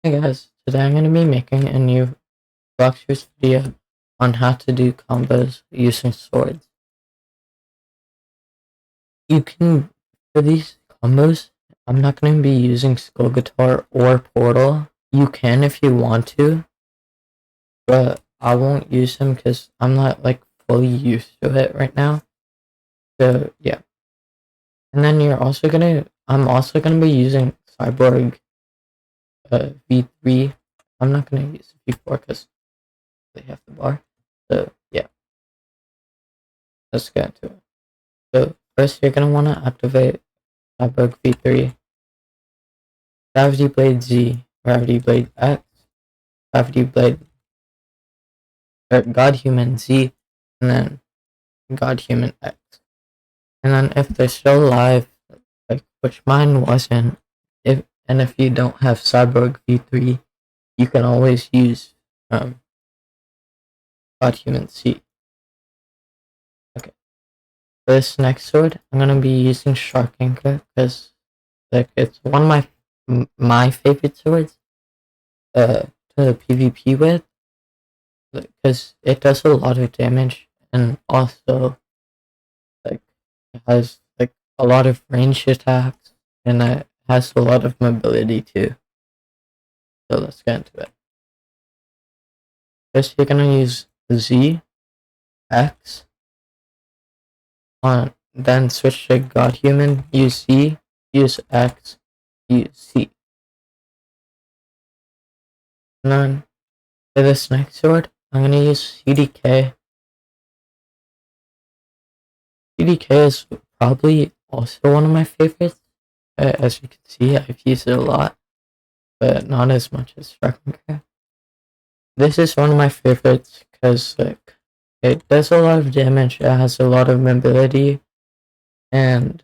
Hey guys, today I'm going to be making a new Blox video on how to do combos using swords. You can, for these combos, I'm not going to be using Skull Guitar or Portal. You can if you want to, but I won't use them because I'm not like fully used to it right now. So yeah. And then I'm also going to be using Cyborg V3. I'm not going to use V4 because they have the bar. So yeah, let's get into it. So first you're going to want to activate Cyborg V3, Gravity Blade Z, Gravity Blade X, Gravity Blade, God Human Z, and then God Human X. And then if they're still alive, like which mine wasn't, if you don't have Cyborg V3, you can always use God Human C. Okay. For this next sword, I'm gonna be using Shark Anchor because like it's one of my favorite swords to PvP with, because it does a lot of damage and also like it has like a lot of ranged attacks and it has a lot of mobility too. So let's get into it. First you're gonna use Z, X, then switch to God Human, use Z, use X, use C. And then for this next sword, I'm gonna use CDK. CDK is probably also one of my favorites. As you can see, I've used it a lot, but not as much as Shark Anchor. This is one of my favorites because like it does a lot of damage, it has a lot of mobility, and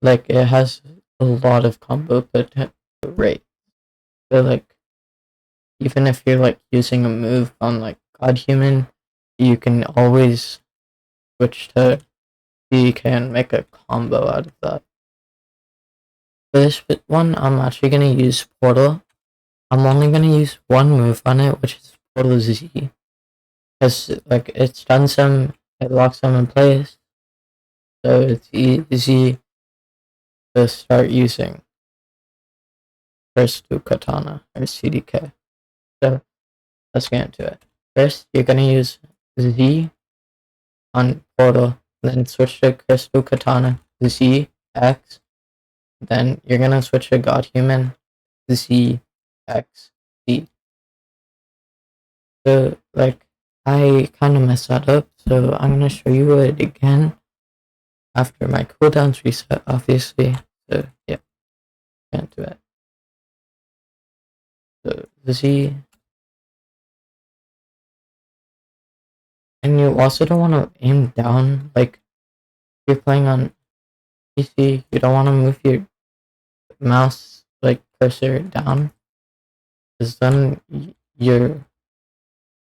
like it has a lot of combo rate. So like even if you're like using a move on like God Human, you can always switch to CDK and make a combo out of that. For this one, I'm actually going to use Portal. I'm only going to use one move on it, which is Portal Z. Because, like, it stuns them, it locks them in place. So it's easy to start using first to Katana or CDK. So let's get into it. First, you're going to use Z on Portal, then switch to Crystal Katana, Z, X. Then you're going to switch to God Human, Z, X, Z. So, like, I kind of messed that up, so I'm going to show you it again after my cooldowns reset, obviously. So, yeah, get into it. So, Z. And you also don't want to aim down, like, if you're playing on PC, you don't want to move your mouse, like, cursor down, because then your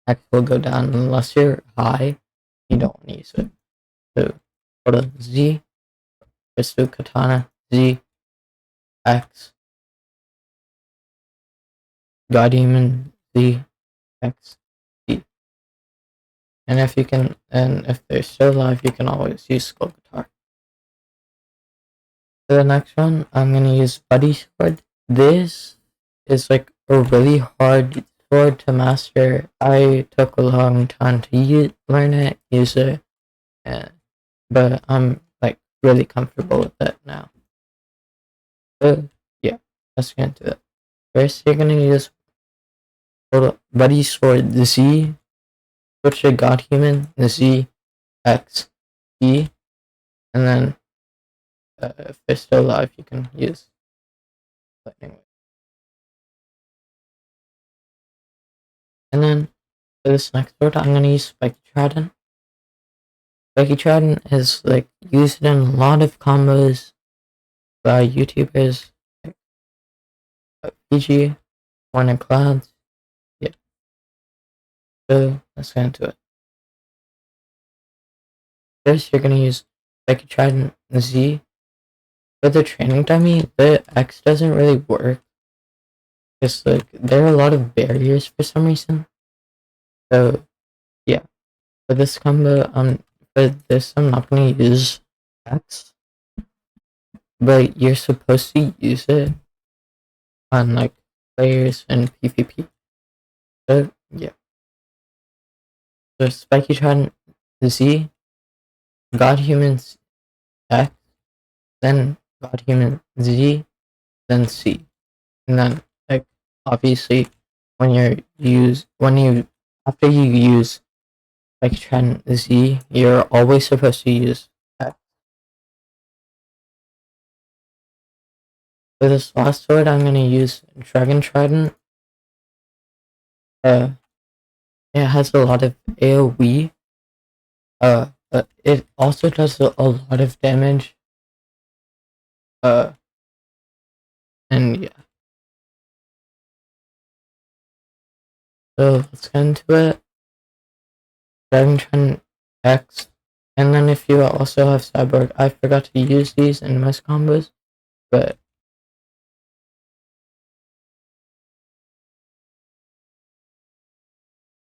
axe will go down. Unless you're high, you don't want to use it. So, go to Z, Crystal Katana, Z, X, God Demon, Z, X, Z. And if they're still alive, you can always use Skull Guitar. For the next one, I'm gonna use Buddy Sword. This is like a really hard sword to master. I took a long time to learn it, use it, but I'm like really comfortable with it now. So yeah, let's get into it. First, you're gonna use Buddy Sword Z, switch to God Human, Z, X, E, and then if they're still alive, you can use Lightning Wave. And then for this next sword, I'm gonna use Spiky Trident. Spiky Trident is like used in a lot of combos by YouTubers like PG, Warner Clouds. Yeah. So let's get into it. First, you're gonna use Spiky Trident Z. For the training dummy, the X doesn't really work Because like there are a lot of barriers for some reason. So yeah, for this combo, for this I'm not gonna use X, but you're supposed to use it on like players in PvP. So yeah, so Spiky Trident Z, God Humans X, then God Human Z, then C, and then like obviously when you after you use Spiky Trident Z, you're always supposed to use X. For this last sword, I'm gonna use Dragon Trident. Uh, it has a lot of AoE. It also does a lot of damage. Uh, and yeah. So let's get into it. Dragon Trident X, and then if you also have Cyborg, I forgot to use these in most combos, but